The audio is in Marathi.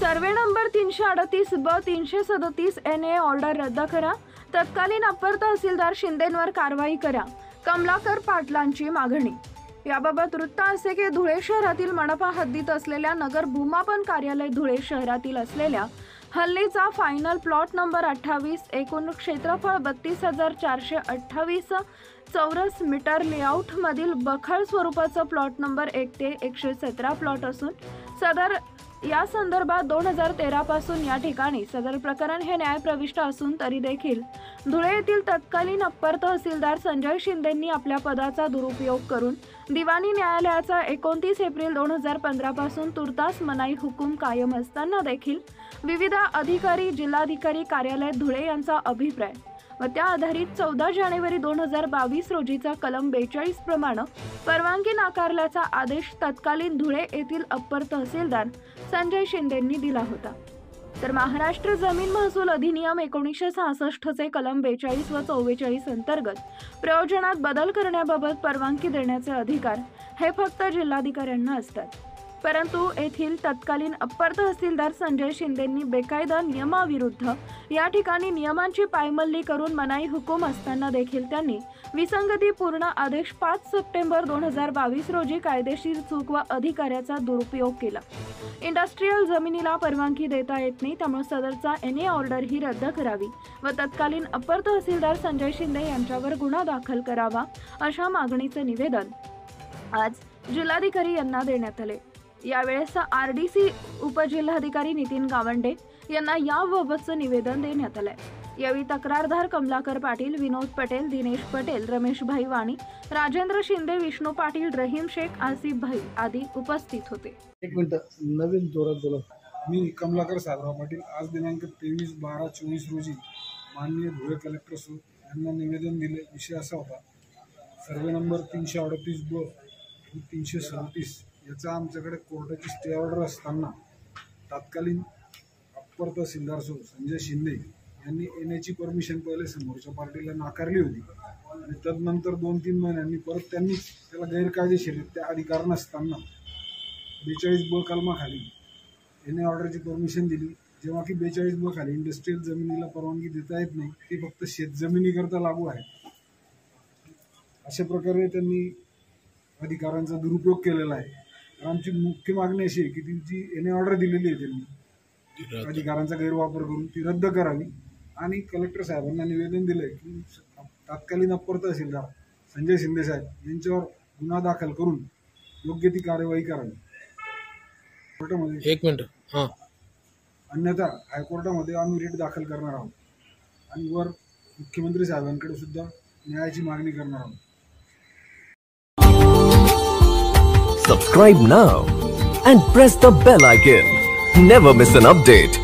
सर्वे नंबर 338 ब 337 NA ऑर्डर रद्द करा। तत्कालीन अप्पर तहसीलदार शिंदेंवर कारवाई करा। कमलाकर पाटलांची मागणी। याबाबत वृत्त असे की धुळे शहरातील मनपा हद्दीत असलेल्या नगर भूमापन कार्यालय धुळे शहरातील असलेल्या हल्लीचा फायनल प्लॉट नंबर 28 एकूण क्षेत्रफळ 32,428 चौरस मीटर लेआउट मधील बखळ स्वरूपाचा प्लॉट नंबर 1 ते 117 प्लॉट असून सदर या संदर्भात 2013 पासून या ठिकाणी सदर प्रकरण हे न्यायप्रविष्ट असून तरी देखील धुळे येथील तत्कालीन अप्पर तहसीलदार संजय शिंदेंनी आपल्या पदाचा दुरुपयोग करून दिवाणी न्यायालयाचा 29 एप्रिल 2015 पासून तुर्तास मनाई हुकूम कायम असताना देखील विविध अधिकारी जिल्हाधिकारी कार्यालय धुळे यांचा अभिप्राय व त्या आधारित 14 जानेवारी 2022 रोजीचा कलम 42 प्रमाणे परवानगी नाकारल्याचा आदेश तत्कालीन धुळे येथील अप्पर तहसीलदार संजय शिंदेंनी दिला होता। तर महाराष्ट्र जमीन महसूल अधिनियम 1966 चे कलम 42 व 44 अंतर्गत प्रयोजनात बदल करण्याबाबत परवानगी देण्याचे अधिकार हे फक्त जिल्हाधिकाऱ्यांना असतात। परंतु येथील तत्कालीन अप्पर तहसीलदार संजय शिंदेंनी बेकायदा नियमाविरुद्ध या ठिकाणी नियमांची पायमल्ली करून मनाई हुकूम असताना देखील त्यांनी विसंगतीपूर्ण आदेश 5 सप्टेंबर 2022 रोजी कायदेशीर चूक व अधिकाऱ्याचा दुरुपयोग केला। इंडस्ट्रियल जमिनीला परवानगी देता येत नाही, त्यामुळे सदरचा NA ऑर्डर ही रद्द करावी व तत्कालीन अप्पर तहसीलदार संजय शिंदे यांच्यावर गुन्हा दाखल करावा अशा मागणीचे निवेदन आज जिल्हाधिकारी यांना देण्यात आले। यावेळेस RDC उपजिल्हाधिकारी नितीन गावंडे यांना याबाबतचे निवेदन देण्यात आले। यावेळी तक्रारदार कमलाकर पाटील, विनोद पटेल, दिनेश पटेल, रमेश भाई वाणी, राजेंद्र शिंदे, विष्णू पाटील, रहीम शेख, आसिफ भाई आदी उपस्थित होते। एक मिनिट, नवीन जोरात बोला। मी कमलाकर साहेबराव पाटील आज दिनांक 23/12/24 रोजी माननीय धुळे कलेक्टर यांना निवेदन दिले। विषय असा होता, सर्वे नंबर 338 ब 337 याचा आमच्याकडे कोर्टाची स्टे ऑर्डर असताना तत्कालीन अप्पर तहसीलदार संजय शिंदे यांनी येण्याची परमिशन पहिले समोरच्या पार्टीला नाकारली होती आणि तदनंतर 2-3 महिन्यांनी परत त्यांनी त्याला गैरकायदेशीरित्या अधिकार नसताना 42 ब कलमाखाली NA ऑर्डरची परमिशन दिली। जेव्हा की 42 ब खाली इंडस्ट्रियल जमिनीला परवानगी देता येत नाही, ती फक्त शेतजमिनीकरता लागू आहे। अशा प्रकारे त्यांनी अधिकारांचा दुरुपयोग केलेला आहे। आमची मुख्य मागणी अशी आहे की ती जी NA ऑर्डर दिलेली आहे त्यांनी अधिकारांचा गैरवापर करून ती रद्द करावी आणि कलेक्टर साहेबांना निवेदन दिले की तत्कालीन अप्पर तहसीलदार संजय शिंदे साहेब यांच्यावर गुन्हा दाखल करून योग्य ती कार्यवाही करावी। कोर्टामध्ये एक मिनिट अन्यथा हायकोर्टामध्ये आम्ही रिट दाखल करणार आहोत आणि वर मुख्यमंत्री साहेबांकडे सुद्धा न्यायाची मागणी करणार आहोत। Subscribe now and press the bell icon. Never miss an update.